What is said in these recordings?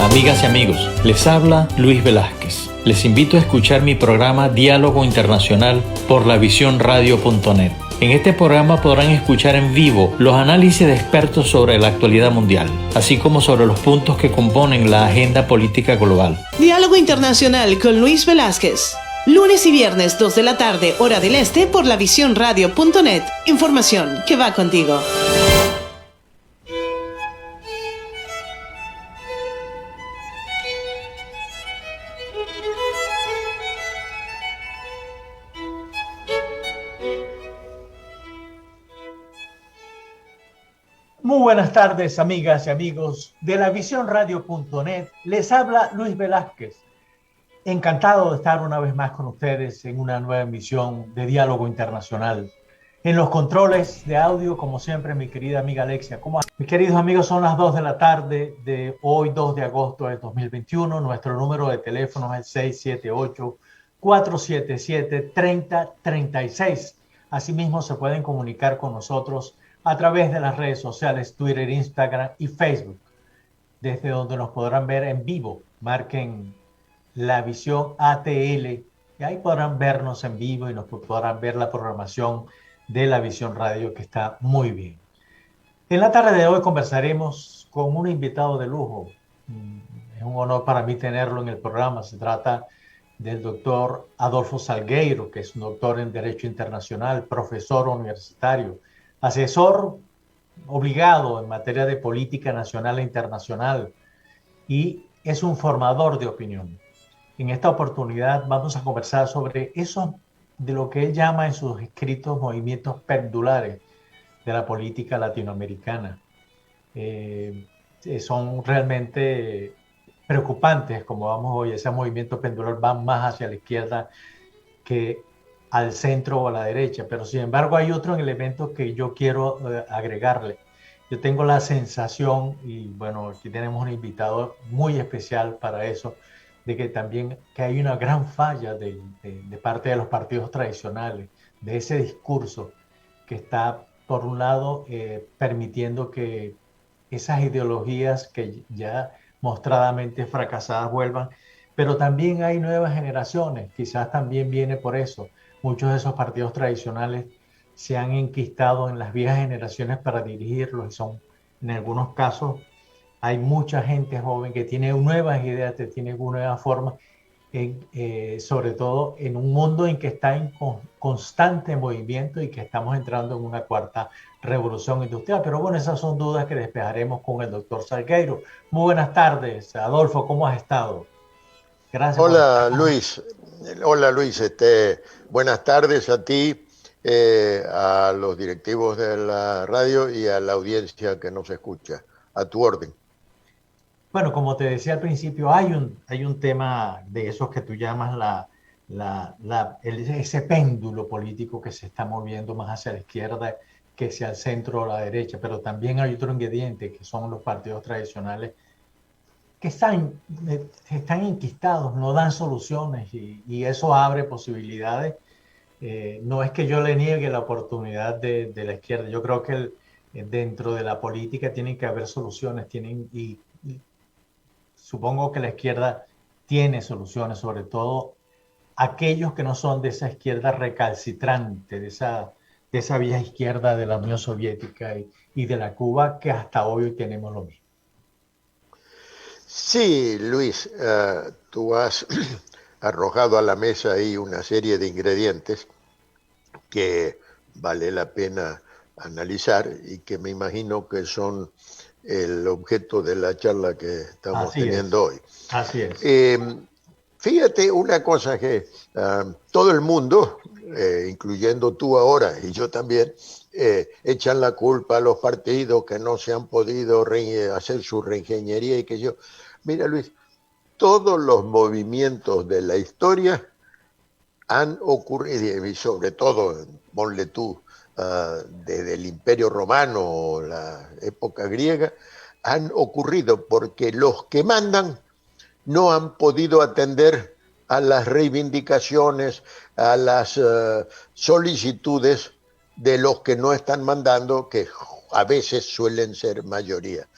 Amigas y amigos, les habla Luis Velázquez. Les invito a escuchar mi programa Diálogo Internacional por lavisiónradio.net. En este programa podrán escuchar en vivo los análisis de expertos sobre la actualidad mundial, así como sobre los puntos que componen la agenda política global. Diálogo Internacional con Luis Velázquez. Lunes y viernes 2 de la tarde, hora del este, por lavisiónradio.net. Información que va contigo. Muy buenas tardes, amigas y amigos de lavisiónradio.net. Les habla Luis Velázquez. Encantado de estar una vez más con ustedes en una nueva emisión de Diálogo Internacional. En los controles de audio, como siempre, mi querida amiga Alexia. Mis queridos amigos, son las 2 de la tarde de hoy, 2 de agosto de 2021. Nuestro número de teléfono es el 678-477-3036. Asimismo, se pueden comunicar con nosotros a través de las redes sociales Twitter, Instagram y Facebook, desde donde nos podrán ver en vivo. Marquen La Visión ATL y ahí podrán vernos en vivo y nos podrán ver la programación de La Visión Radio, que está muy bien. En la tarde de hoy conversaremos con un invitado de lujo. Es un honor para mí tenerlo en el programa. Se trata del doctor Adolfo Salgueiro, que es un doctor en Derecho Internacional, profesor universitario, asesor obligado en materia de política nacional e internacional, y es un formador de opinión. En esta oportunidad vamos a conversar sobre eso de lo que él llama en sus escritos movimientos pendulares de la política latinoamericana. Son realmente preocupantes, como vamos hoy. Ese movimiento pendular va más hacia la izquierda que al centro o a la derecha, pero sin embargo hay otro elemento que yo quiero agregarle. Yo tengo la sensación, y bueno, aquí tenemos un invitado muy especial para eso, de que también que hay una gran falla de parte de los partidos tradicionales, de ese discurso que está, por un lado, permitiendo que esas ideologías que ya mostradamente fracasadas vuelvan, pero también hay nuevas generaciones, quizás también viene por eso. Muchos de esos partidos tradicionales se han enquistado en las viejas generaciones para dirigirlos, y son, en algunos casos, hay mucha gente joven que tiene nuevas ideas, que tiene nuevas formas, sobre todo en un mundo en que está en constante movimiento y que estamos entrando en una cuarta revolución industrial. Pero bueno, esas son dudas que despejaremos con el doctor Salgueiro. Muy buenas tardes, Adolfo, ¿cómo has estado? Gracias. Hola Luis, buenas tardes a ti, a los directivos de la radio y a la audiencia que nos escucha. A tu orden. Bueno, como te decía al principio, hay un tema de esos que tú llamas ese péndulo político que se está moviendo más hacia la izquierda que hacia el centro o la derecha, pero también hay otro ingrediente que son los partidos tradicionales que están enquistados, no dan soluciones, y eso abre posibilidades. No es que yo le niegue la oportunidad de la izquierda. Yo creo que dentro de la política tienen que haber soluciones, y supongo que la izquierda tiene soluciones, sobre todo aquellos que no son de esa izquierda recalcitrante, de esa vieja izquierda de la Unión Soviética y de la Cuba, que hasta hoy tenemos lo mismo. Sí, Luis, tú has arrojado a la mesa ahí una serie de ingredientes que vale la pena analizar y que me imagino que son el objeto de la charla que estamos teniendo hoy. Así es. Fíjate una cosa que todo el mundo, incluyendo tú ahora y yo también, echan la culpa a los partidos que no se han podido hacer su reingeniería y que yo... Mira, Luis, todos los movimientos de la historia han ocurrido, y sobre todo, ponle tú, desde el Imperio Romano o la época griega, han ocurrido porque los que mandan no han podido atender a las reivindicaciones, a las solicitudes de los que no están mandando, que a veces suelen ser mayoría.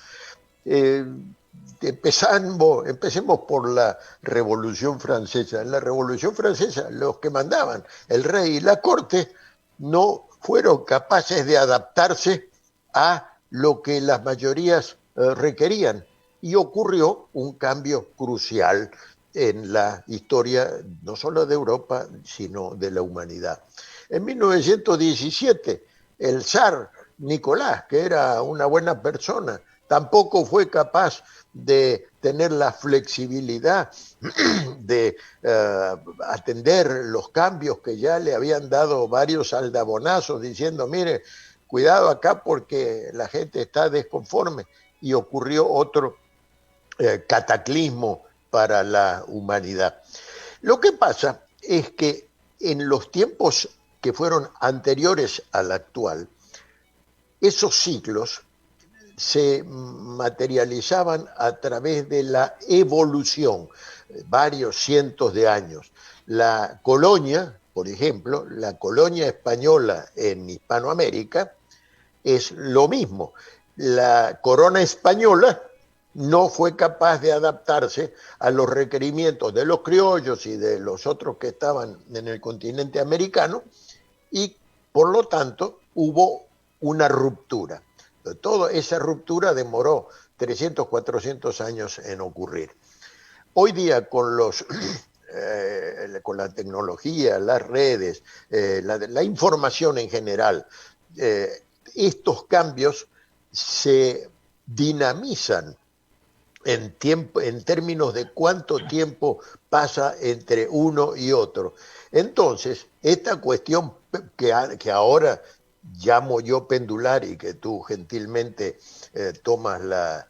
Empecemos por la Revolución Francesa. En la Revolución Francesa, los que mandaban, el rey y la corte, no fueron capaces de adaptarse a lo que las mayorías requerían. Y ocurrió un cambio crucial en la historia, no solo de Europa, sino de la humanidad. En 1917, el zar Nicolás, que era una buena persona, tampoco fue capaz de tener la flexibilidad de atender los cambios que ya le habían dado varios aldabonazos diciendo, mire, cuidado acá porque la gente está desconforme. Y ocurrió otro cataclismo para la humanidad. Lo que pasa es que en los tiempos que fueron anteriores al actual, esos ciclos se materializaban a través de la evolución, varios cientos de años. La colonia, por ejemplo, la colonia española en Hispanoamérica es lo mismo. La corona española no fue capaz de adaptarse a los requerimientos de los criollos y de los otros que estaban en el continente americano y, por lo tanto, hubo una ruptura. Toda esa ruptura demoró 300, 400 años en ocurrir. Hoy día, con la tecnología, las redes, la información en general, estos cambios se dinamizan en términos de cuánto tiempo pasa entre uno y otro. Entonces, esta cuestión que ahora llamo yo pendular y que tú gentilmente tomas la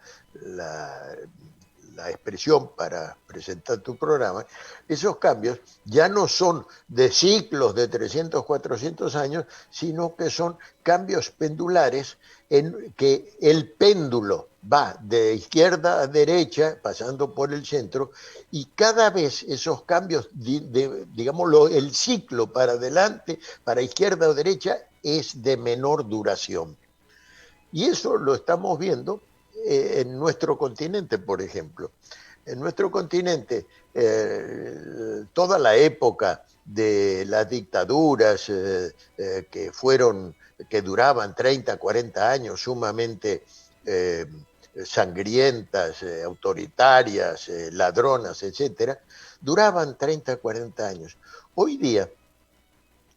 expresión para presentar tu programa, esos cambios ya no son de ciclos de 300, 400 años, sino que son cambios pendulares en que el péndulo va de izquierda a derecha, pasando por el centro, y cada vez esos cambios, digámoslo, el ciclo para adelante, para izquierda o derecha, es de menor duración. Y eso lo estamos viendo en nuestro continente, por ejemplo. En nuestro continente, toda la época de las dictaduras que duraban 30, 40 años, sumamente sangrientas, autoritarias, ladronas, etcétera, duraban 30, 40 años. Hoy día,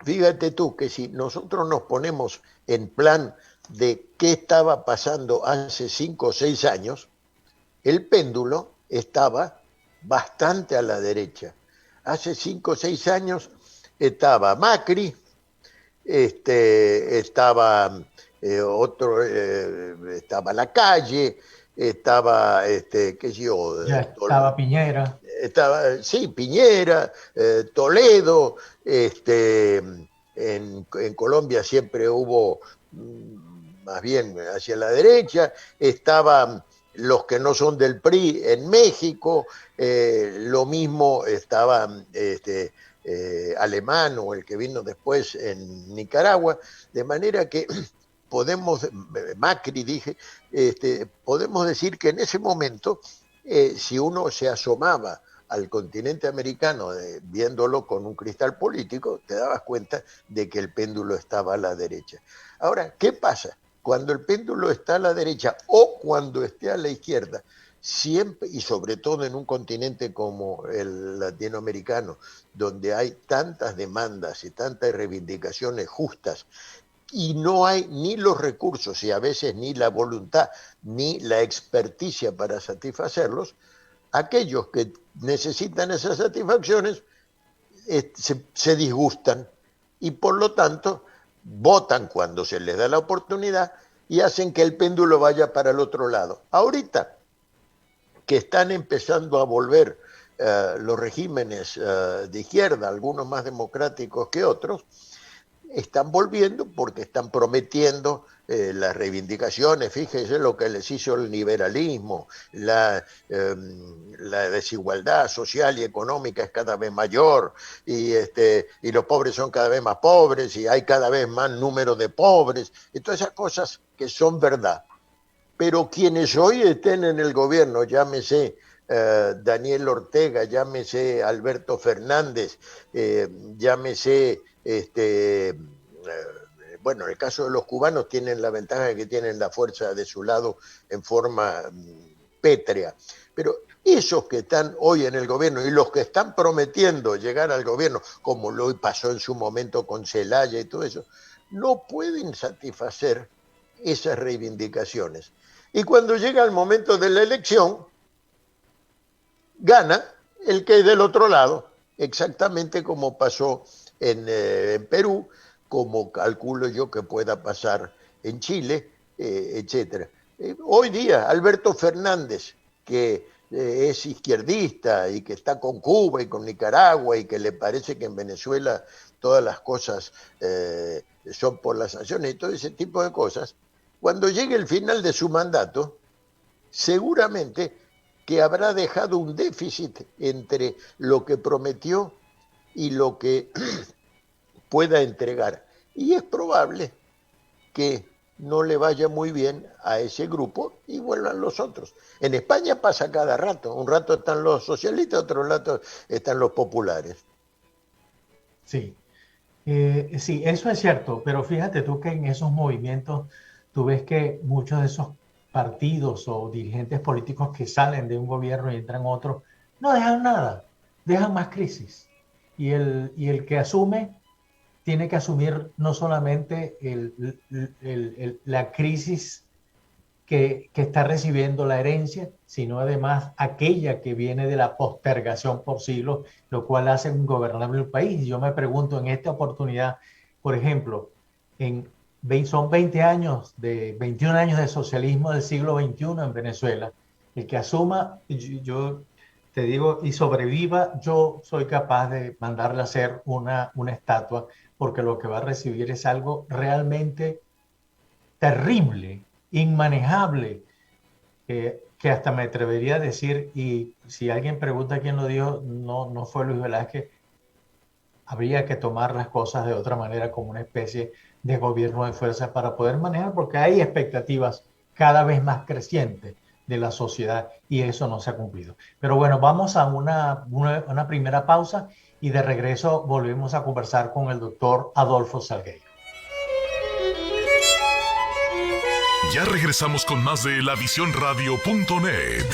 fíjate tú que si nosotros nos ponemos en plan de qué estaba pasando hace 5 o 6 años, el péndulo estaba bastante a la derecha. Hace 5 o 6 años estaba Macri, estaba estaba Lacalle, estaba, qué sé yo... Ya estaba Piñera. Sí, Piñera, Toledo, en Colombia siempre hubo más bien hacia la derecha, estaban los que no son del PRI en México, lo mismo estaba Alemán o el que vino después en Nicaragua, de manera que podemos, Macri dije, podemos decir que en ese momento, si uno se asomaba al continente americano, viéndolo con un cristal político, te dabas cuenta de que el péndulo estaba a la derecha. Ahora, ¿qué pasa? Cuando el péndulo está a la derecha o cuando esté a la izquierda, siempre, y sobre todo en un continente como el latinoamericano, donde hay tantas demandas y tantas reivindicaciones justas, y no hay ni los recursos y a veces ni la voluntad ni la experticia para satisfacerlos, aquellos que necesitan esas satisfacciones se disgustan y por lo tanto votan cuando se les da la oportunidad y hacen que el péndulo vaya para el otro lado. Ahorita que están empezando a volver los regímenes de izquierda, algunos más democráticos que otros, están volviendo porque están prometiendo las reivindicaciones. Fíjese lo que les hizo el liberalismo, la desigualdad social y económica es cada vez mayor y los pobres son cada vez más pobres y hay cada vez más número de pobres y todas esas cosas que son verdad. pero quienes hoy estén en el gobierno, llámese Daniel Ortega, llámese Alberto Fernández, llámese, bueno, en el caso de los cubanos tienen la ventaja de que tienen la fuerza de su lado en forma pétrea, pero esos que están hoy en el gobierno y los que están prometiendo llegar al gobierno, como lo pasó en su momento con Zelaya y todo eso, no pueden satisfacer esas reivindicaciones. Y cuando llega el momento de la elección, gana el que es del otro lado, exactamente como pasó en Perú, como calculo yo que pueda pasar en Chile, etc. Hoy día, Alberto Fernández, que es izquierdista y que está con Cuba y con Nicaragua y que le parece que en Venezuela todas las cosas son por las sanciones y todo ese tipo de cosas, cuando llegue el final de su mandato, seguramente que habrá dejado un déficit entre lo que prometió y lo que pueda entregar. Y es probable que no le vaya muy bien a ese grupo y vuelvan los otros. En España pasa cada rato. Un rato están los socialistas, otro rato están los populares. Sí. Sí, eso es cierto, pero fíjate tú que en esos movimientos tú ves que muchos de esos partidos o dirigentes políticos que salen de un gobierno y entran a otro, no dejan nada, dejan más crisis. Y el que asume tiene que asumir no solamente la crisis que está recibiendo la herencia, sino además aquella que viene de la postergación por siglos, lo cual hace ingobernable el país. Y yo me pregunto en esta oportunidad, por ejemplo, son 20 años, 21 años de socialismo del siglo XXI en Venezuela. El que asuma, yo te digo, y sobreviva, yo soy capaz de mandarle a hacer una estatua, porque lo que va a recibir es algo realmente terrible, inmanejable, que hasta me atrevería a decir, y si alguien pregunta quién lo dijo, no fue Luis Velázquez, habría que tomar las cosas de otra manera, como una especie de gobierno de fuerza para poder manejar, porque hay expectativas cada vez más crecientes de la sociedad y eso no se ha cumplido. Pero bueno, vamos a una primera pausa y de regreso volvemos a conversar con el doctor Adolfo Salgueiro. Ya regresamos con más de lavisiónradio.net.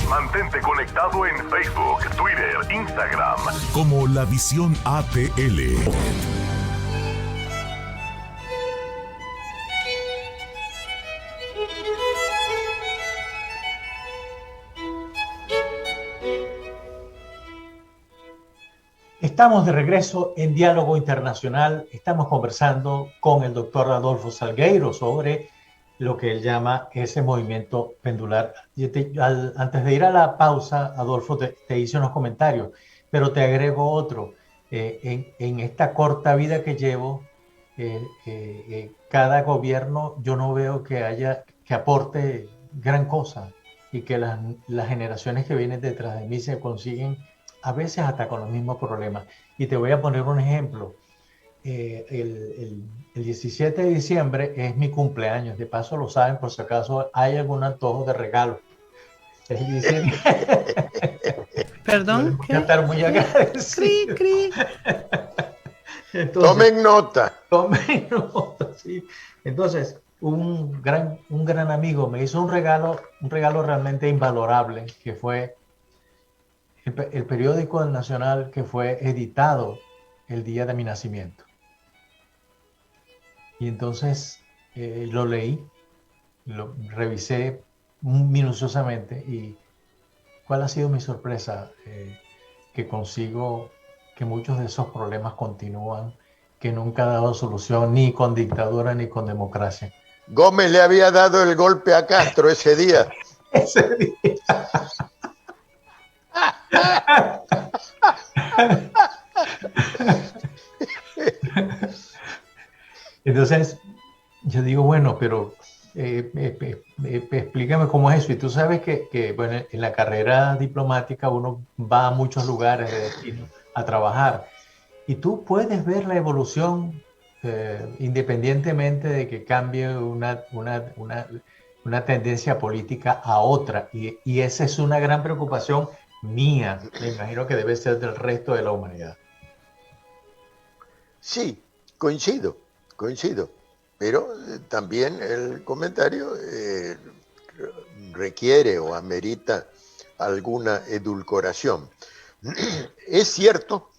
Mantente conectado en Facebook, Twitter, Instagram como La Visión ATL. Estamos de regreso en Diálogo Internacional. Estamos conversando con el doctor Adolfo Salgueiro sobre lo que él llama ese movimiento pendular. Antes de ir a la pausa, Adolfo, te hice unos comentarios, pero te agrego otro. En esta corta vida que llevo, cada gobierno yo no veo que aporte gran cosa y que las generaciones que vienen detrás de mí se consiguen a veces hasta con los mismos problemas. Y te voy a poner un ejemplo. El 17 de diciembre es mi cumpleaños. De paso lo saben por si acaso hay algún antojo de regalo. Perdón. Voy a estar muy agradecido. Entonces, tomen nota. Tomen nota, sí. Entonces, un gran amigo me hizo un regalo realmente invalorable, que fue el periódico nacional que fue editado el día de mi nacimiento. Y entonces lo leí, lo revisé minuciosamente y ¿cuál ha sido mi sorpresa? Que consigo que muchos de esos problemas continúan, que nunca ha dado solución ni con dictadura ni con democracia. Gómez le había dado el golpe a Castro ese día. Ese día. Entonces yo digo, bueno, pero explícame cómo es eso. Y tú sabes que bueno, en la carrera diplomática uno va a muchos lugares de destino a trabajar y tú puedes ver la evolución independientemente de que cambie una tendencia política a otra, y esa es una gran preocupación mía, me imagino que debe ser del resto de la humanidad. Sí, coincido, pero también el comentario requiere o amerita alguna edulcoración. Es cierto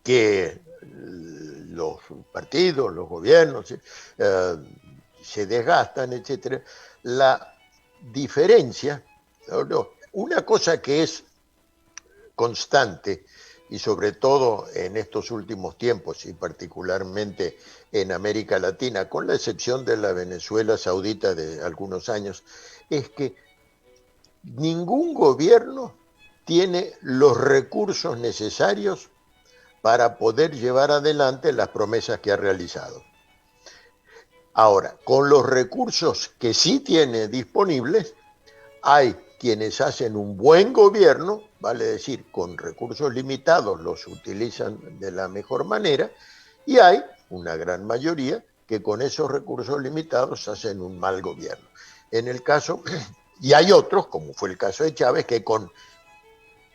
que los partidos, los gobiernos se desgastan, etcétera. La diferencia, una cosa que es constante, y sobre todo en estos últimos tiempos, y particularmente en América Latina, con la excepción de la Venezuela saudita de algunos años, es que ningún gobierno tiene los recursos necesarios para poder llevar adelante las promesas que ha realizado. Ahora, con los recursos que sí tiene disponibles, hay quienes hacen un buen gobierno, vale decir, con recursos limitados los utilizan de la mejor manera, y hay una gran mayoría que con esos recursos limitados hacen un mal gobierno. En el caso, y hay otros, como fue el caso de Chávez, que con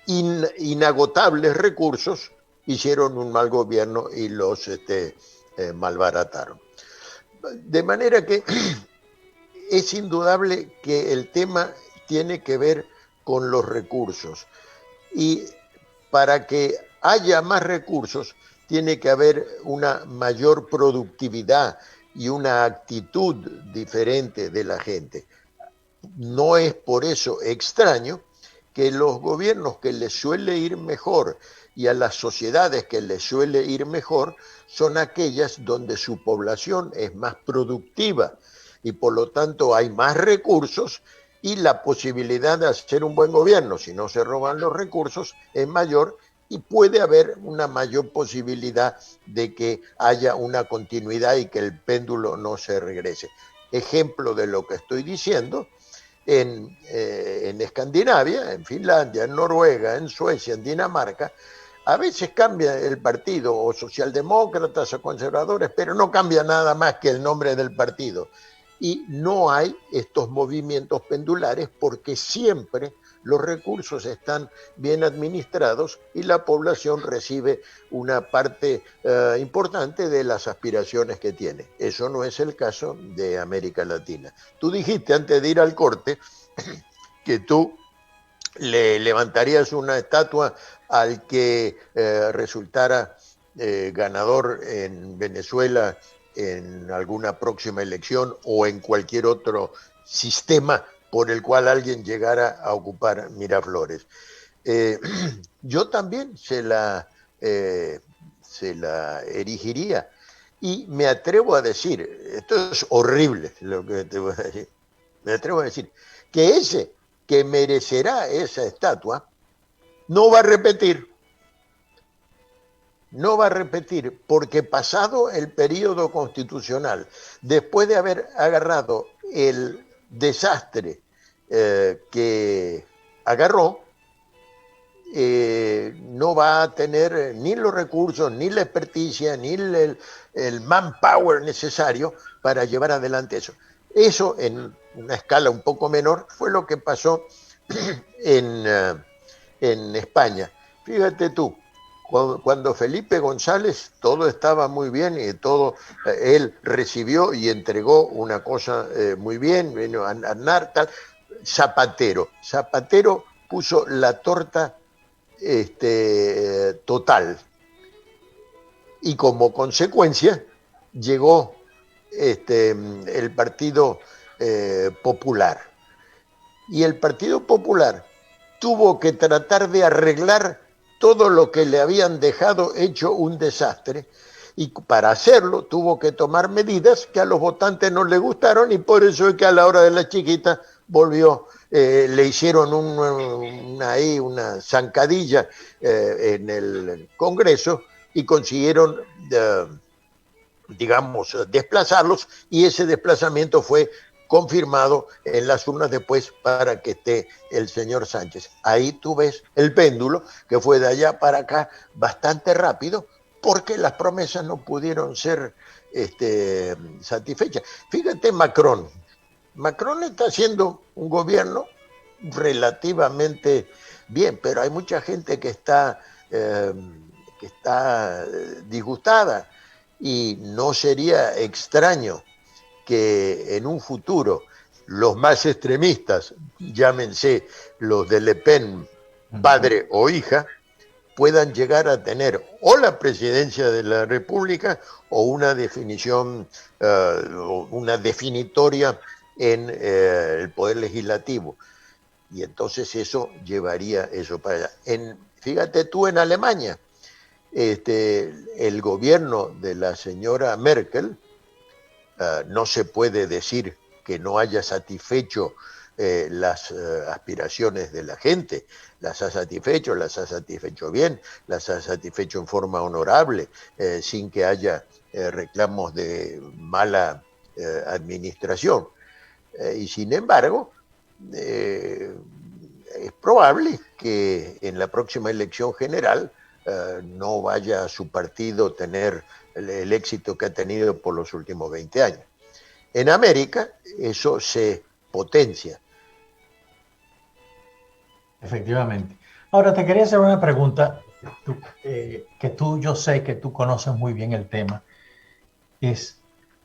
inagotables recursos hicieron un mal gobierno y los malbarataron. De manera que es indudable que el tema tiene que ver con los recursos, y para que haya más recursos tiene que haber una mayor productividad y una actitud diferente de la gente. No es por eso extraño que los gobiernos que les suele ir mejor y a las sociedades que les suele ir mejor son aquellas donde su población es más productiva y por lo tanto hay más recursos, y la posibilidad de hacer un buen gobierno, si no se roban los recursos, es mayor, y puede haber una mayor posibilidad de que haya una continuidad y que el péndulo no se regrese. Ejemplo de lo que estoy diciendo, en Escandinavia, en Finlandia, en Noruega, en Suecia, en Dinamarca, a veces cambia el partido, o socialdemócratas o conservadores, pero no cambia nada más que el nombre del partido. Y no hay estos movimientos pendulares porque siempre los recursos están bien administrados y la población recibe una parte importante de las aspiraciones que tiene. Eso no es el caso de América Latina. Tú dijiste antes de ir al corte que tú le levantarías una estatua al que resultara ganador en Venezuela en alguna próxima elección o en cualquier otro sistema por el cual alguien llegara a ocupar Miraflores. Yo también se la erigiría, y me atrevo a decir, esto es horrible lo que te voy a decir, me atrevo a decir que ese que merecerá esa estatua no va a repetir. No va a repetir, porque pasado el periodo constitucional, después de haber agarrado el desastre que agarró, no va a tener ni los recursos, ni la experticia, ni el manpower necesario para llevar adelante eso. Eso, en una escala un poco menor, fue lo que pasó en España. Fíjate tú, cuando Felipe González todo estaba muy bien y todo, él recibió y entregó una cosa muy bien, vino a Aznar, tal. Zapatero puso la torta total, y como consecuencia llegó el Partido Popular, y el Partido Popular tuvo que tratar de arreglar todo lo que le habían dejado hecho un desastre, y para hacerlo tuvo que tomar medidas que a los votantes no les gustaron, y por eso es que a la hora de la chiquita volvió, le hicieron una zancadilla en el Congreso y consiguieron, desplazarlos, y ese desplazamiento fue confirmado en las urnas después para que esté el señor Sánchez. Ahí tú ves el péndulo que fue de allá para acá bastante rápido, porque las promesas no pudieron ser satisfechas. Fíjate Macron Macron está haciendo un gobierno relativamente bien, pero hay mucha gente que está disgustada, y no sería extraño que en un futuro los más extremistas, llámense los de Le Pen, padre o hija, puedan llegar a tener o la presidencia de la República o una definición, una definitoria en el Poder Legislativo. Y entonces eso llevaría eso para allá. Fíjate tú, en Alemania, el gobierno de la señora Merkel no se puede decir que no haya satisfecho las aspiraciones de la gente. Las ha satisfecho bien, las ha satisfecho en forma honorable, sin que haya reclamos de mala administración. Y sin embargo, es probable que en la próxima elección general no vaya a su partido tener el éxito que ha tenido por los últimos 20 años. En América eso se potencia. Efectivamente. Ahora te quería hacer una pregunta yo sé que tú conoces muy bien el tema.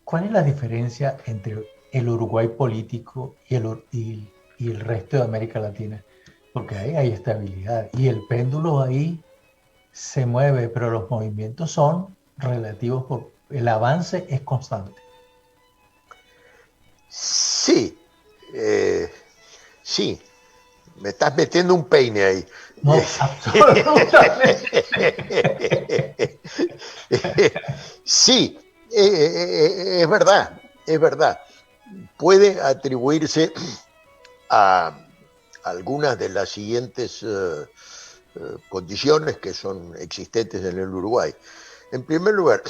¿Cuál es la diferencia entre el Uruguay político y el resto de América Latina? Porque ahí hay estabilidad y el péndulo ahí se mueve, pero los movimientos son relativos, el avance es constante. Sí, sí. Me estás metiendo un peine ahí. No, absolutamente. Sí, es verdad, es verdad. Puede atribuirse a algunas de las siguientes condiciones que son existentes en el Uruguay. En primer lugar,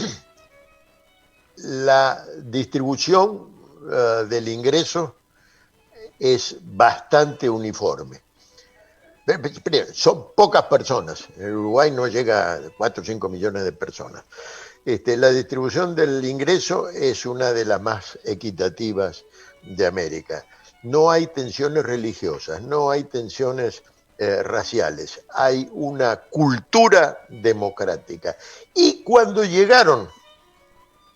la distribución del ingreso es bastante uniforme. Son pocas personas. En el Uruguay no llega a 4 o 5 millones de personas. La distribución del ingreso es una de las más equitativas de América. No hay tensiones religiosas, no hay tensiones raciales. Hay una cultura democrática. Y cuando llegaron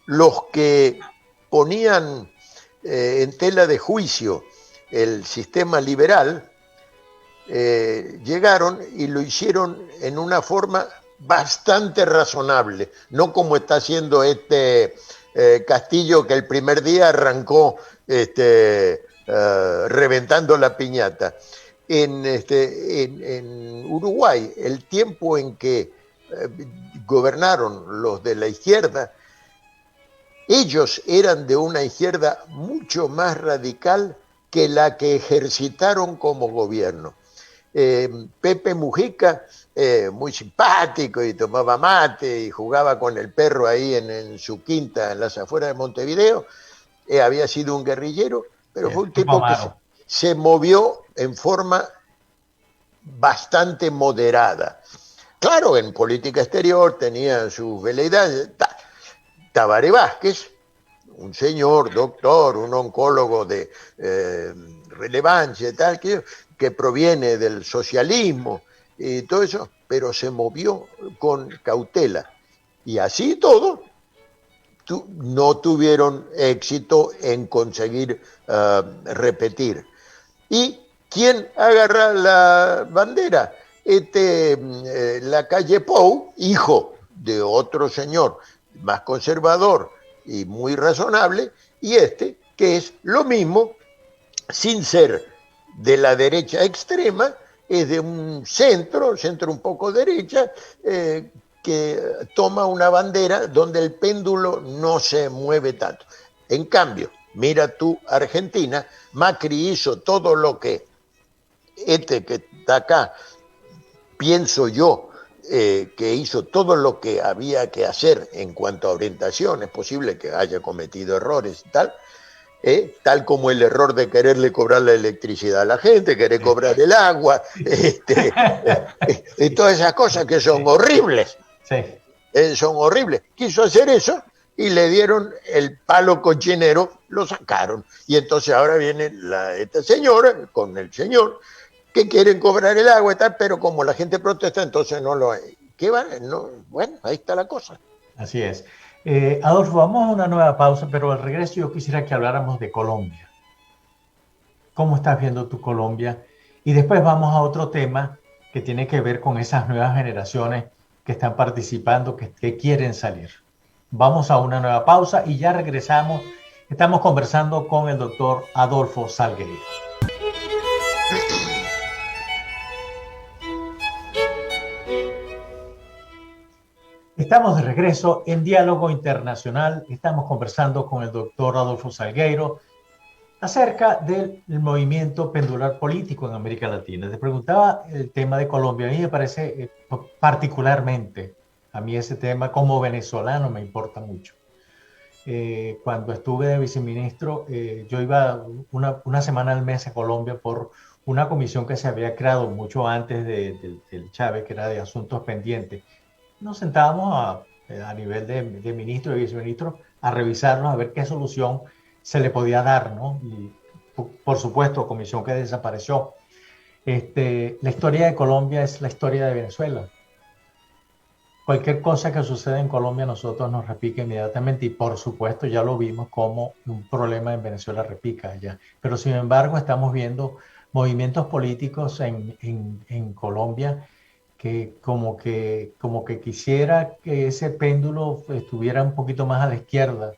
los que ponían en tela de juicio el sistema liberal, llegaron y lo hicieron en una forma bastante razonable, no como está haciendo Castillo, que el primer día arrancó reventando la piñata. En Uruguay, el tiempo en que gobernaron los de la izquierda, ellos eran de una izquierda mucho más radical que la que ejercitaron como gobierno. Pepe Mujica, muy simpático, y tomaba mate y jugaba con el perro ahí en su quinta en las afueras de Montevideo, había sido un guerrillero, pero fue un tipo que se movió en forma bastante moderada. Claro, en política exterior tenía sus veleidades. Tabaré Vázquez, un señor doctor, un oncólogo de relevancia, tal, que proviene del socialismo y todo eso, pero se movió con cautela. Y así todo, no tuvieron éxito en conseguir repetir. ¿Y quién agarra la bandera? Lacalle Pou, hijo de otro señor más conservador y muy razonable, y que es lo mismo, sin ser de la derecha extrema, es de un centro un poco derecha, que toma una bandera donde el péndulo no se mueve tanto. En cambio, mira tú Argentina, Macri hizo todo lo que que está acá, pienso yo, que hizo todo lo que había que hacer en cuanto a orientación. Es posible que haya cometido errores y tal como el error de quererle cobrar la electricidad a la gente, querer cobrar el agua, y todas esas cosas que son horribles. Sí. Son horribles. Quiso hacer eso y le dieron el palo cochinero, lo sacaron. Y entonces ahora viene esta señora con el señor que quieren cobrar el agua y tal, pero como la gente protesta, entonces no lo hay. ¿Qué va? No, bueno, ahí está la cosa. Así es. Adolfo, vamos a una nueva pausa, pero al regreso yo quisiera que habláramos de Colombia. ¿Cómo estás viendo tu Colombia? Y después vamos a otro tema que tiene que ver con esas nuevas generaciones que están participando, que quieren salir. Vamos a una nueva pausa y ya regresamos. Estamos conversando con el doctor Adolfo Salgueiro. Estamos de regreso en Diálogo Internacional. Estamos conversando con el doctor Adolfo Salgueiro acerca del movimiento pendular político en América Latina. Te preguntaba el tema de Colombia. A mí me parece particularmente, a mí ese tema como venezolano me importa mucho. Cuando estuve de viceministro, yo iba una semana al mes a Colombia por una comisión que se había creado mucho antes del Chávez, que era de asuntos pendientes. Nos sentábamos a nivel de ministro y viceministro a revisarnos, a ver qué solución se le podía dar, ¿no? Y por supuesto, comisión que desapareció. La historia de Colombia es la historia de Venezuela. Cualquier cosa que suceda en Colombia a nosotros nos repica inmediatamente y por supuesto ya lo vimos como un problema en Venezuela repica allá. Pero sin embargo estamos viendo movimientos políticos en Colombia que como que quisiera que ese péndulo estuviera un poquito más a la izquierda,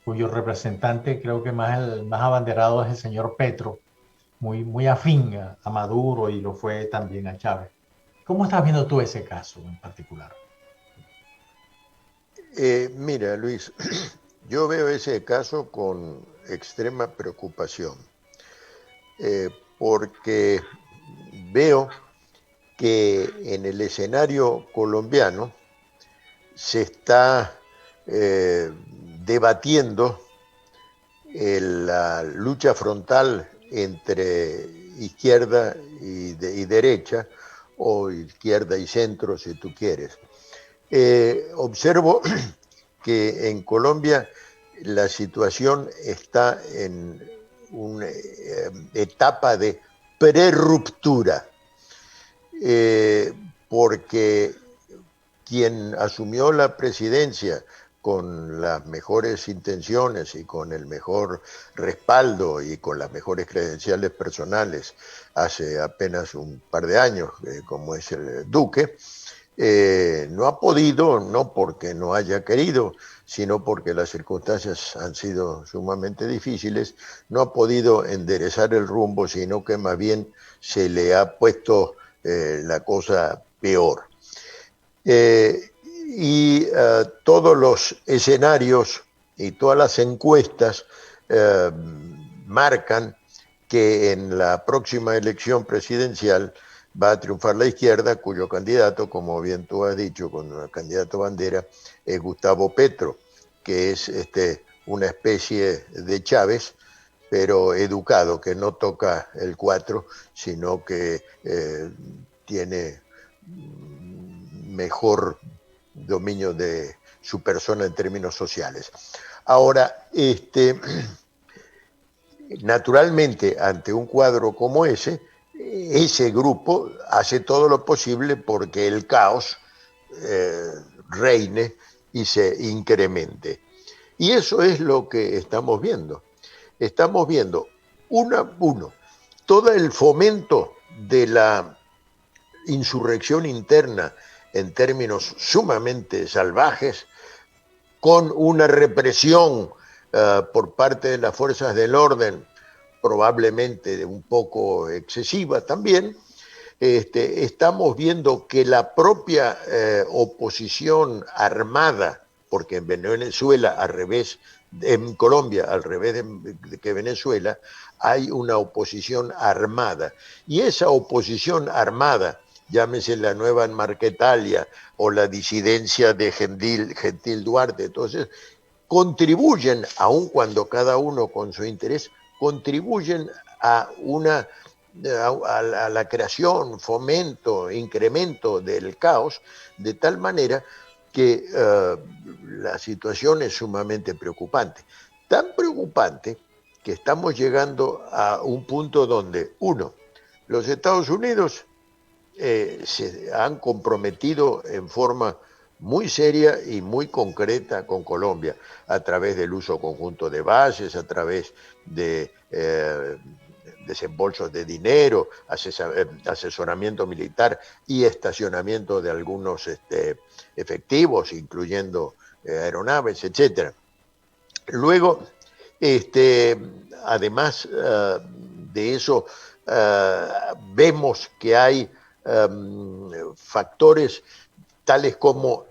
cuyo representante creo que más abanderado es el señor Petro, muy afín a Maduro y lo fue también a Chávez. ¿Cómo estás viendo tú ese caso en particular? Mira, Luis, yo veo ese caso con extrema preocupación, porque veo que en el escenario colombiano se está debatiendo la lucha frontal entre izquierda y derecha, o izquierda y centro, si tú quieres. Observo que en Colombia la situación está en una etapa de prerruptura, porque quien asumió la presidencia con las mejores intenciones y con el mejor respaldo y con las mejores credenciales personales hace apenas un par de años, como es el Duque, no ha podido, no porque no haya querido, sino porque las circunstancias han sido sumamente difíciles, no ha podido enderezar el rumbo, sino que más bien se le ha puesto la cosa peor. Todos los escenarios y todas las encuestas marcan que en la próxima elección presidencial va a triunfar la izquierda, cuyo candidato, como bien tú has dicho, con el candidato bandera, es Gustavo Petro, que es una especie de Chávez, pero educado, que no toca el 4, sino que tiene mejor dominio de su persona en términos sociales. Ahora, naturalmente, ante un cuadro como ese grupo hace todo lo posible porque el caos reine y se incremente. Y eso es lo que estamos viendo. Estamos viendo, todo el fomento de la insurrección interna en términos sumamente salvajes, con una represión por parte de las fuerzas del orden, probablemente un poco excesiva también. Estamos viendo que la propia oposición armada, porque en Venezuela al revés, en Colombia al revés que Venezuela, hay una oposición armada. Y esa oposición armada, llámese la nueva Marquetalia o la disidencia de Gentil Duarte, entonces contribuyen, aun cuando cada uno con su interés, contribuyen a la creación, fomento, incremento del caos, de tal manera que la situación es sumamente preocupante. Tan preocupante que estamos llegando a un punto donde, uno, los Estados Unidos se han comprometido en forma muy seria y muy concreta con Colombia, a través del uso conjunto de bases, a través de desembolsos de dinero, asesoramiento militar y estacionamiento de algunos efectivos, incluyendo aeronaves, etcétera. Luego, además de eso, vemos que hay factores tales como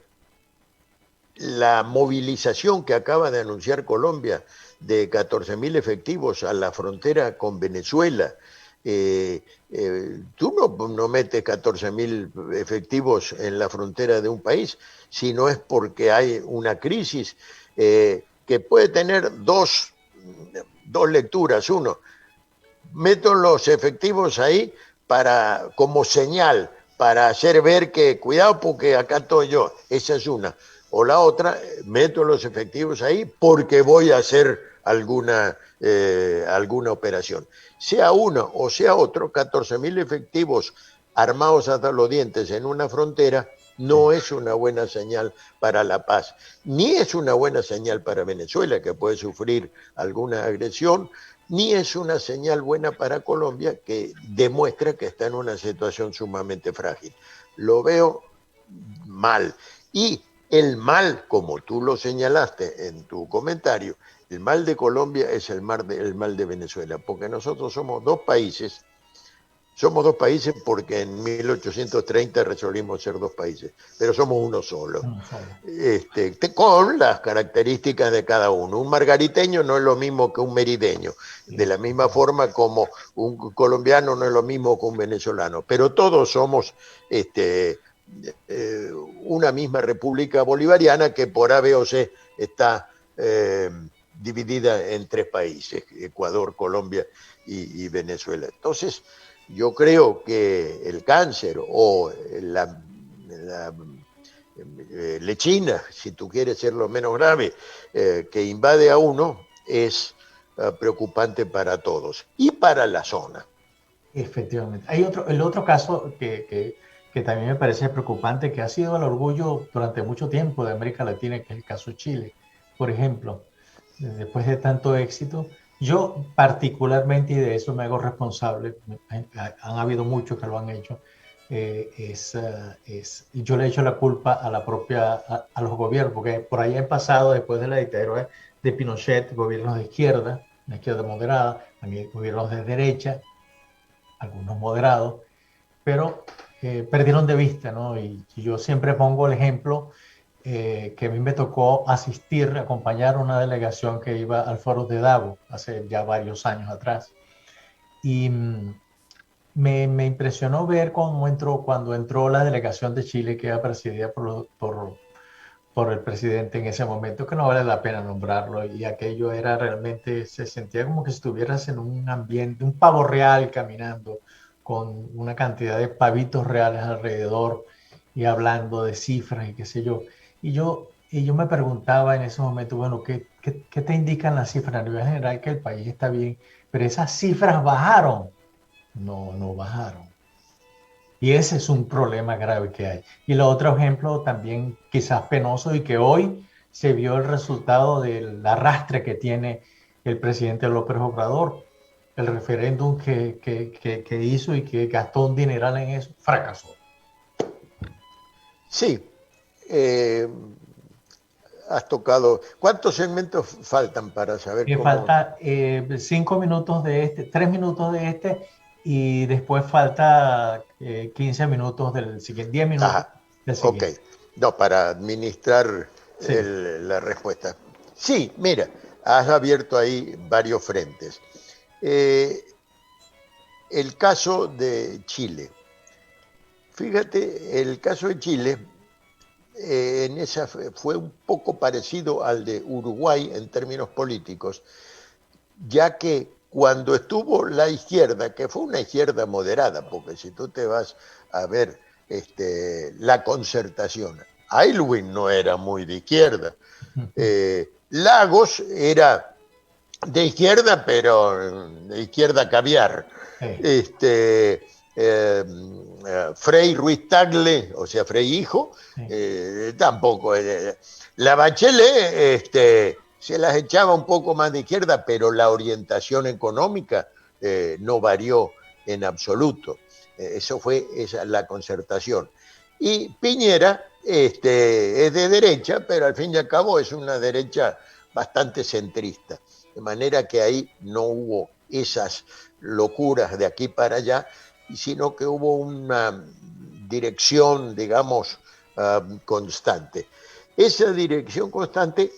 la movilización que acaba de anunciar Colombia de 14.000 efectivos a la frontera con Venezuela. Tú no metes 14.000 efectivos en la frontera de un país si no es porque hay una crisis que puede tener dos lecturas. Uno, meto los efectivos ahí como señal, para hacer ver que cuidado porque acá estoy yo. Esa es una. O la otra, meto los efectivos ahí porque voy a hacer alguna operación. Sea uno o sea otro, 14.000 efectivos armados hasta los dientes en una frontera no es una buena señal para la paz, ni es una buena señal para Venezuela, que puede sufrir alguna agresión, ni es una señal buena para Colombia, que demuestra que está en una situación sumamente frágil. Lo veo mal. Y el mal, como tú lo señalaste en tu comentario, el mal de Colombia es el mal de Venezuela, porque nosotros somos dos países porque en 1830 resolvimos ser dos países, pero somos uno solo. Con las características de cada uno. Un margariteño no es lo mismo que un merideño, de la misma forma como un colombiano no es lo mismo que un venezolano, pero todos somos una misma república bolivariana que por A, B o C está dividida en tres países, Ecuador, Colombia y Venezuela. Entonces, yo creo que el cáncer o la lechina, si tú quieres ser lo menos grave, que invade a uno, es preocupante para todos y para la zona. Efectivamente. Hay el otro caso que también me parece preocupante, que ha sido el orgullo durante mucho tiempo de América Latina, que es el caso Chile. Por ejemplo, después de tanto éxito, yo particularmente, y de eso me hago responsable, han habido muchos que lo han hecho, yo le he hecho la culpa a los gobiernos, porque por ahí han pasado, después de la dictadura de Pinochet, gobiernos de izquierda, una izquierda moderada, también gobiernos de derecha, algunos moderados, pero perdieron de vista, ¿no? Y yo siempre pongo el ejemplo que a mí me tocó acompañar a una delegación que iba al foro de Davos hace ya varios años atrás. Y me impresionó ver cuando entró la delegación de Chile, que era presidida por el presidente en ese momento, que no vale la pena nombrarlo, y aquello era realmente, se sentía como que estuvieras en un ambiente, un pavo real caminando, con una cantidad de pavitos reales alrededor y hablando de cifras y qué sé yo. Y yo me preguntaba en ese momento, bueno, ¿qué te indican las cifras? A nivel general que el país está bien, pero esas cifras bajaron. No bajaron. Y ese es un problema grave que hay. Y el otro ejemplo también quizás penoso, y que hoy se vio el resultado del arrastre que tiene el presidente López Obrador. El referéndum que hizo y que gastó un dineral en eso, fracasó. Sí. Has tocado. ¿Cuántos segmentos faltan para saber cómo? Falta 5 minutos de 3 minutos de y después falta 15 minutos del siguiente, 10 minutos del siguiente. Ok, no, para administrar sí. La respuesta. Sí, mira, has abierto ahí varios frentes. El caso de Chile. Fíjate, el caso de Chile en esa fue un poco parecido al de Uruguay en términos políticos, ya que cuando estuvo la izquierda, que fue una izquierda moderada, porque si tú te vas a ver la Concertación, Aylwin no era muy de izquierda. Lagos era de izquierda, pero de izquierda caviar. Frei Ruiz Tagle, o sea, Frei hijo, tampoco. La Bachelet se las echaba un poco más de izquierda, pero la orientación económica no varió en absoluto. Eso fue la Concertación. Y Piñera es de derecha, pero al fin y al cabo es una derecha bastante centrista. De manera que ahí no hubo esas locuras de aquí para allá, sino que hubo una dirección, digamos, constante. Esa dirección constante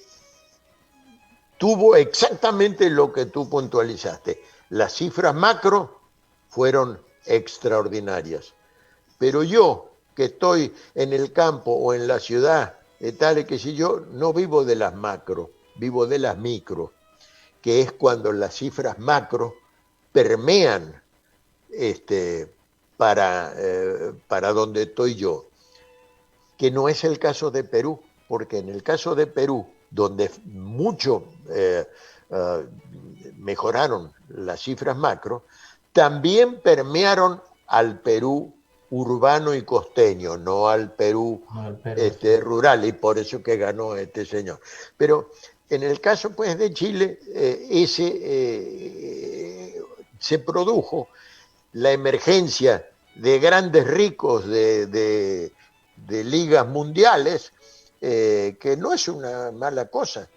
tuvo exactamente lo que tú puntualizaste. Las cifras macro fueron extraordinarias. Pero yo, que estoy en el campo o en la ciudad, tal y que si yo, no vivo de las macro, vivo de las micro, que es cuando las cifras macro permean para donde estoy yo, que no es el caso de Perú, porque en el caso de Perú, donde mucho mejoraron las cifras macro, también permearon al Perú urbano y costeño, no al Perú, rural, y por eso que ganó este señor. Pero en el caso pues de Chile, se produjo la emergencia de grandes ricos de ligas mundiales, que no es una mala cosa,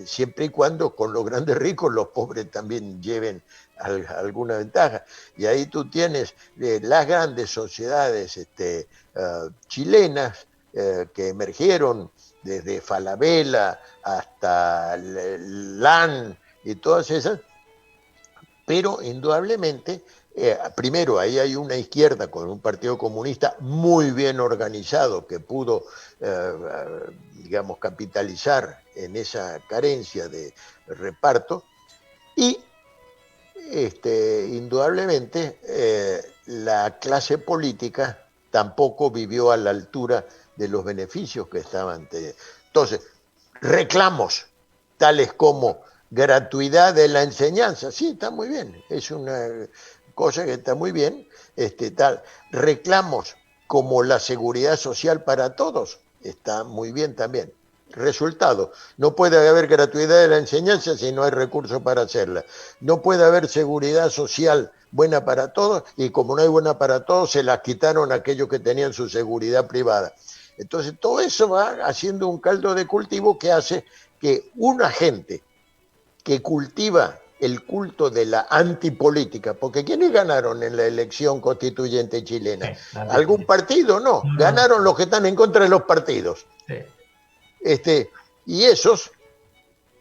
siempre y cuando con los grandes ricos los pobres también lleven alguna ventaja. Y ahí tú tienes las grandes sociedades chilenas que emergieron desde Falabella hasta LAN y todas esas, pero indudablemente, primero, ahí hay una izquierda con un partido comunista muy bien organizado que pudo, digamos, capitalizar en esa carencia de reparto, y indudablemente la clase política tampoco vivió a la altura de los beneficios que estaban teniendo. Entonces, reclamos tales como gratuidad de la enseñanza, sí, está muy bien, es una cosa que está muy bien, reclamos como la seguridad social para todos, está muy bien también. Resultado, no puede haber gratuidad de la enseñanza si no hay recursos para hacerla. No puede haber seguridad social buena para todos, y como no hay buena para todos, se las quitaron a aquellos que tenían su seguridad privada. Entonces, todo eso va haciendo un caldo de cultivo que hace que una gente que cultiva el culto de la antipolítica, porque ¿quiénes ganaron en la elección constituyente chilena? Sí, ¿algún partido? No, ganaron los que están en contra de los partidos. Sí. Y esos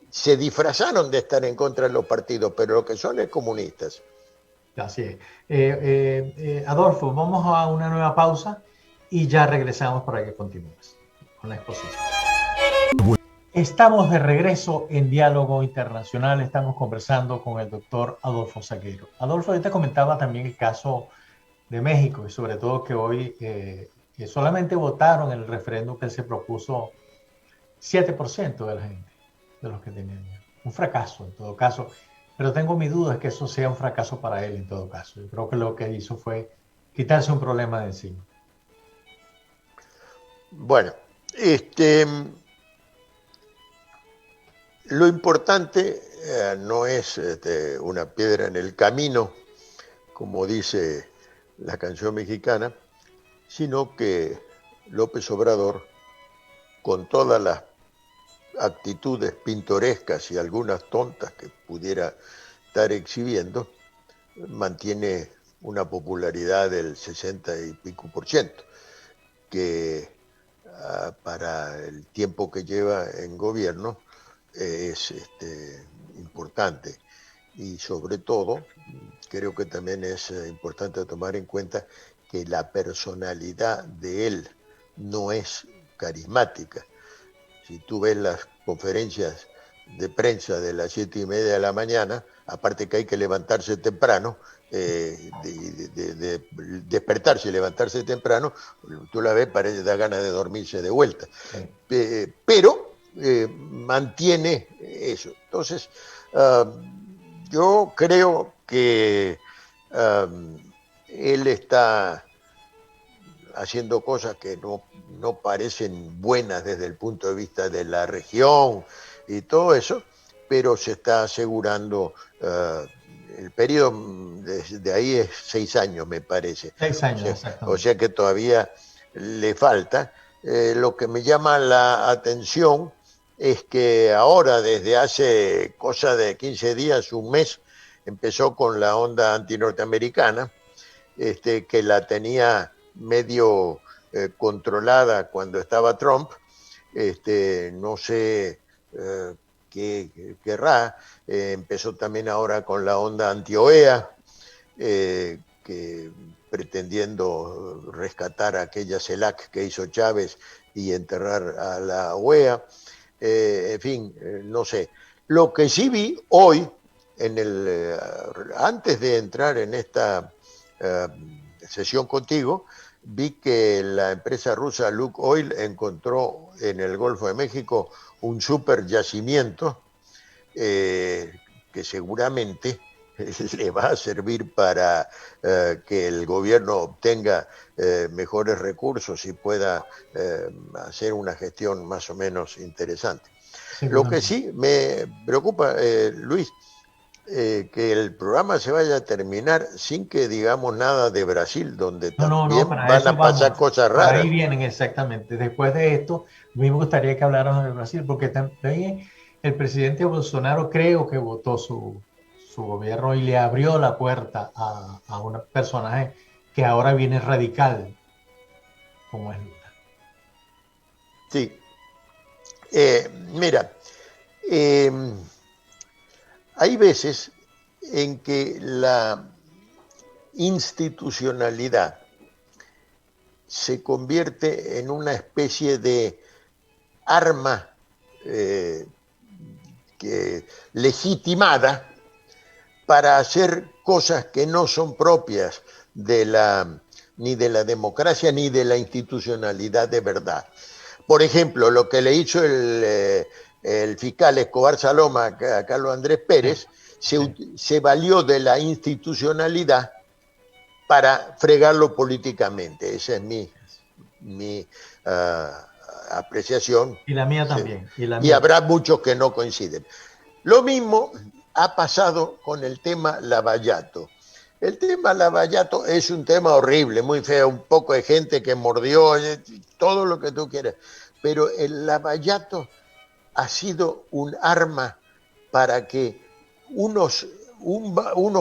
se disfrazaron de estar en contra de los partidos, pero lo que son es comunistas. Así es. Adolfo, vamos a una nueva pausa y ya regresamos para que continúes con la exposición. Estamos de regreso en Diálogo Internacional. Estamos conversando con el doctor Adolfo Salguero. Adolfo, ahorita comentaba también el caso de México, y sobre todo que hoy que solamente votaron en el referéndum que se propuso 7% de la gente, de los que tenían. Un fracaso en todo caso, pero tengo mi duda de que eso sea un fracaso para él en todo caso. Yo creo que lo que hizo fue quitarse un problema de encima. Bueno, lo importante no es una piedra en el camino, como dice la canción mexicana, sino que López Obrador, con todas las actitudes pintorescas y algunas tontas que pudiera estar exhibiendo, mantiene una popularidad del 60 y pico %, que para el tiempo que lleva en gobierno es importante. Y sobre todo, creo que también es importante tomar en cuenta que la personalidad de él no es carismática. Si tú ves las conferencias de prensa de las 7:30 de la mañana, aparte que hay que levantarse temprano, de despertarse y levantarse temprano, tú la ves, parece da ganas de dormirse de vuelta. Sí. Pero mantiene eso. Entonces, yo creo que él está haciendo cosas que no parecen buenas desde el punto de vista de la región y todo eso, pero se está asegurando el periodo de ahí es 6 años, me parece. 6 años, o sea que todavía le falta. Lo que me llama la atención es que ahora, desde hace cosa de 15 días, un mes, empezó con la onda antinorteamericana, que la tenía medio controlada cuando estaba Trump. No sé qué querrá. Empezó también ahora con la onda anti-OEA, que pretendiendo rescatar aquella CELAC que hizo Chávez y enterrar a la OEA. En fin, no sé. Lo que sí vi hoy, antes de entrar en esta sesión contigo, vi que la empresa rusa Lukoil encontró en el Golfo de México un super yacimiento que seguramente le va a servir para que el gobierno obtenga mejores recursos y pueda hacer una gestión más o menos interesante. Lo que sí me preocupa, Luis, que el programa se vaya a terminar sin que digamos nada de Brasil, donde también van a pasar cosas raras. Ahí vienen exactamente. Después de esto, a mí me gustaría que habláramos de Brasil, porque también el presidente Bolsonaro creo que votó su gobierno y le abrió la puerta a un personaje que ahora viene radical, como es Lula. Sí. Mira, hay veces en que la institucionalidad se convierte en una especie de arma legitimada para hacer cosas que no son propias ni de la democracia ni de la institucionalidad de verdad. Por ejemplo, lo que le hizo el fiscal Escobar Saloma a Carlos Andrés Pérez, se valió de la institucionalidad para fregarlo políticamente. Esa es mi apreciación. Y la mía también. Y habrá muchos que no coinciden. Lo mismo ha pasado con el tema Lavallato. El tema Lavallato es un tema horrible, muy feo, un poco de gente que mordió, todo lo que tú quieras. Pero el Lavallato ha sido un arma para que unos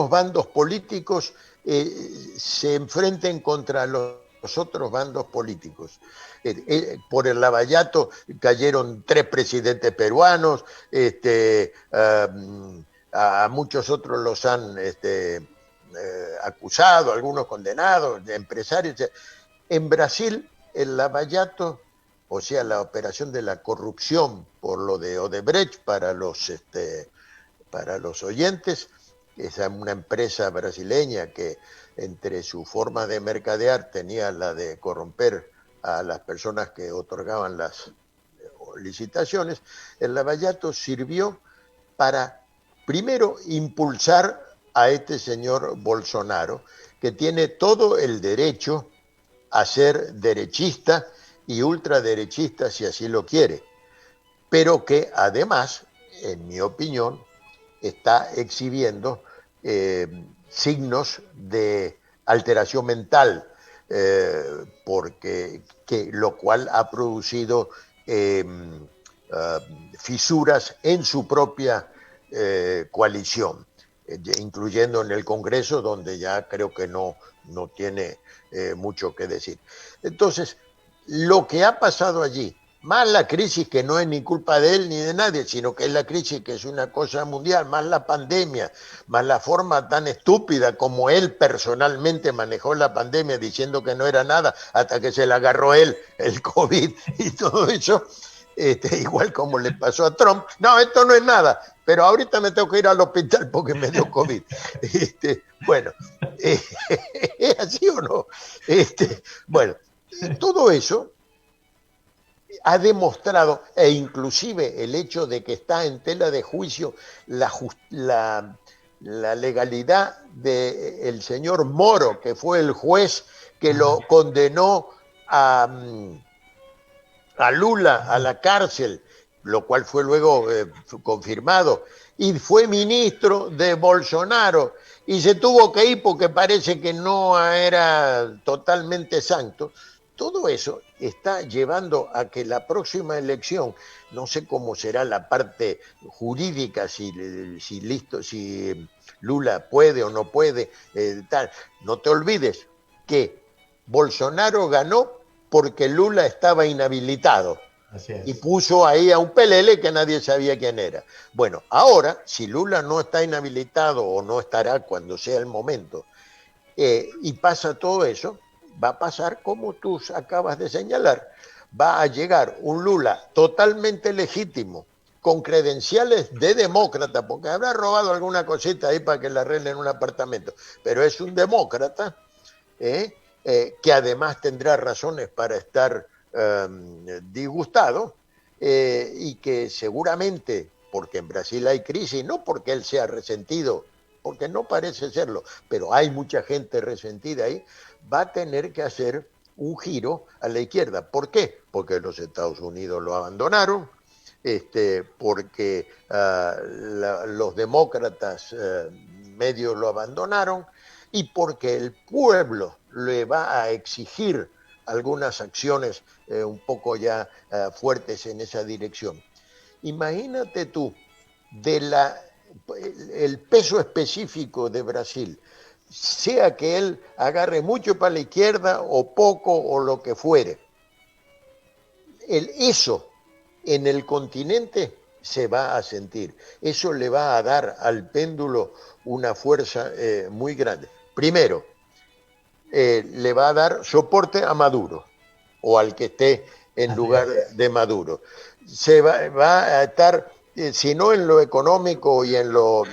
bandos políticos se enfrenten contra los otros bandos políticos. Por el Lavallato cayeron 3 presidentes peruanos, a muchos otros los han acusado, algunos condenados, empresarios. En Brasil, el Lavallato, o sea, la operación de la corrupción por lo de Odebrecht, para los oyentes, es una empresa brasileña que entre su forma de mercadear tenía la de corromper a las personas que otorgaban las licitaciones. El Lavallato sirvió para, primero, impulsar a este señor Bolsonaro, que tiene todo el derecho a ser derechista y ultraderechista si así lo quiere, pero que además, en mi opinión, está exhibiendo signos de alteración mental, lo cual ha producido fisuras en su propia coalición, incluyendo en el Congreso, donde ya creo que no tiene mucho que decir. Entonces, lo que ha pasado allí, más la crisis que no es ni culpa de él ni de nadie, sino que es la crisis que es una cosa mundial, más la pandemia, más la forma tan estúpida como él personalmente manejó la pandemia diciendo que no era nada hasta que se le agarró él el COVID y todo eso, igual como le pasó a Trump. No, esto no es nada. pero ahorita me tengo que ir al hospital porque me dio COVID. Bueno, ¿es así o no? Bueno, todo eso ha demostrado, e inclusive el hecho de que está en tela de juicio la legalidad del señor Moro, que fue el juez que lo condenó a Lula a la cárcel, lo cual fue luego confirmado, y fue ministro de Bolsonaro, y se tuvo que ir porque parece que no era totalmente santo. Todo eso está llevando a que la próxima elección, no sé cómo será la parte jurídica, si Lula puede o no puede, tal. No te olvides que Bolsonaro ganó porque Lula estaba inhabilitado. Así es. Y puso ahí a un pelele que nadie sabía quién era. Bueno, ahora, si Lula no está inhabilitado o no estará cuando sea el momento, y pasa todo eso, va a pasar como tú acabas de señalar. Va a llegar un Lula totalmente legítimo, con credenciales de demócrata, porque habrá robado alguna cosita ahí para que le arreglen un apartamento, pero es un demócrata, que además tendrá razones para estar disgustado, y que seguramente, porque en Brasil hay crisis, no porque él sea resentido, porque no parece serlo, pero hay mucha gente resentida ahí, va a tener que hacer un giro a la izquierda. ¿Por qué? Porque los Estados Unidos lo abandonaron, porque los demócratas medios lo abandonaron, y porque el pueblo le va a exigir algunas acciones un poco ya fuertes en esa dirección. Imagínate tú, el peso específico de Brasil, sea que él agarre mucho para la izquierda o poco o lo que fuere, eso en el continente se va a sentir. Eso le va a dar al péndulo una fuerza muy grande. Primero, le va a dar soporte a Maduro o al que esté en lugar de Maduro. Se va a estar, si no en lo económico y en lo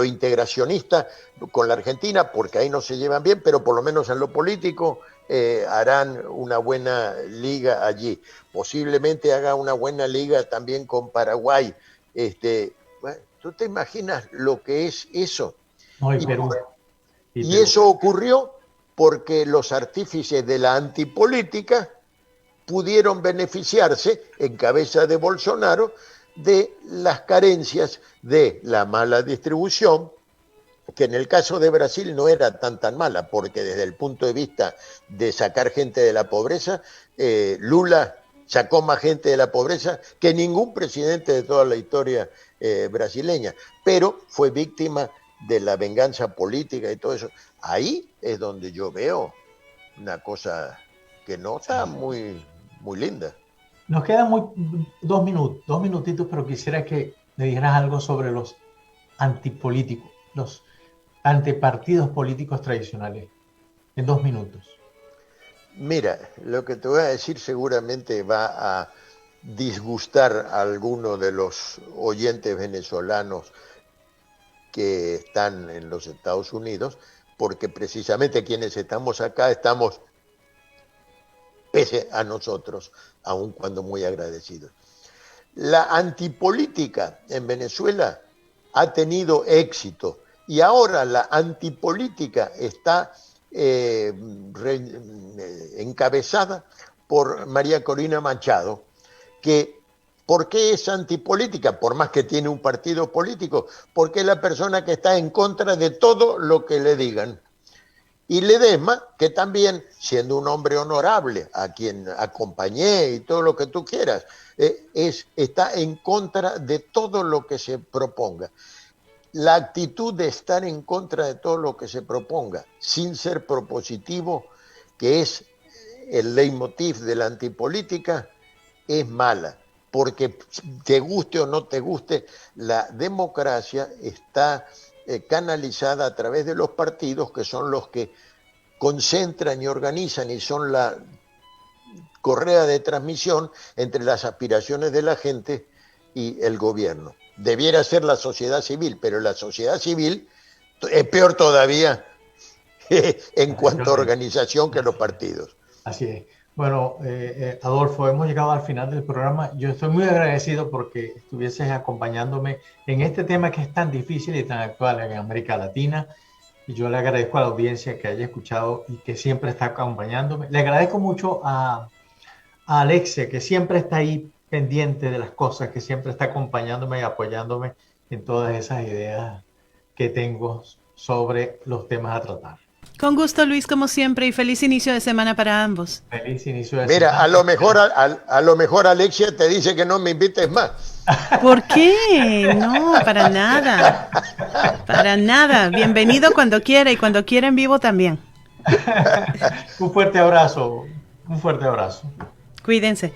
integracionista con la Argentina, porque ahí no se llevan bien, pero por lo menos en lo político harán una buena liga allí. Posiblemente haga una buena liga también con Paraguay. Bueno, ¿tú te imaginas lo que es eso? No, y Perú. Y eso ocurrió porque los artífices de la antipolítica pudieron beneficiarse, en cabeza de Bolsonaro, de las carencias de la mala distribución, que en el caso de Brasil no era tan mala, porque desde el punto de vista de sacar gente de la pobreza, Lula sacó más gente de la pobreza que ningún presidente de toda la historia brasileña, pero fue víctima de la venganza política y todo eso. Ahí es donde yo veo una cosa que no está muy linda. Nos quedan 2 minutitos, pero quisiera que me dijeras algo sobre los antipolíticos, los antepartidos políticos tradicionales, en 2 minutos. Mira, lo que te voy a decir seguramente va a disgustar a alguno de los oyentes venezolanos que están en los Estados Unidos, porque precisamente quienes estamos acá estamos, pese a nosotros, aun cuando muy agradecidos. La antipolítica en Venezuela ha tenido éxito y ahora la antipolítica está encabezada por María Corina Machado, que ¿por qué es antipolítica? Por más que tiene un partido político, porque es la persona que está en contra de todo lo que le digan. Y Ledesma, que también, siendo un hombre honorable, a quien acompañé y todo lo que tú quieras, está en contra de todo lo que se proponga. La actitud de estar en contra de todo lo que se proponga, sin ser propositivo, que es el leitmotiv de la antipolítica, es mala. Porque te guste o no te guste, la democracia está canalizada a través de los partidos, que son los que concentran y organizan y son la correa de transmisión entre las aspiraciones de la gente y el gobierno. Debiera ser la sociedad civil, pero la sociedad civil es peor todavía en cuanto a organización que los partidos. Así es. Bueno, Adolfo, hemos llegado al final del programa. Yo estoy muy agradecido porque estuvieses acompañándome en este tema que es tan difícil y tan actual en América Latina. Y yo le agradezco a la audiencia que haya escuchado y que siempre está acompañándome. Le agradezco mucho a Alexia, que siempre está ahí pendiente de las cosas, que siempre está acompañándome y apoyándome en todas esas ideas que tengo sobre los temas a tratar. Con gusto, Luis, como siempre, y feliz inicio de semana para ambos. Feliz inicio de Mira, semana. a lo mejor Alexia te dice que no me invites más. ¿Por qué? No, para nada. Para nada. Bienvenido cuando quiera y cuando quiera en vivo también. Un fuerte abrazo. Un fuerte abrazo. Cuídense.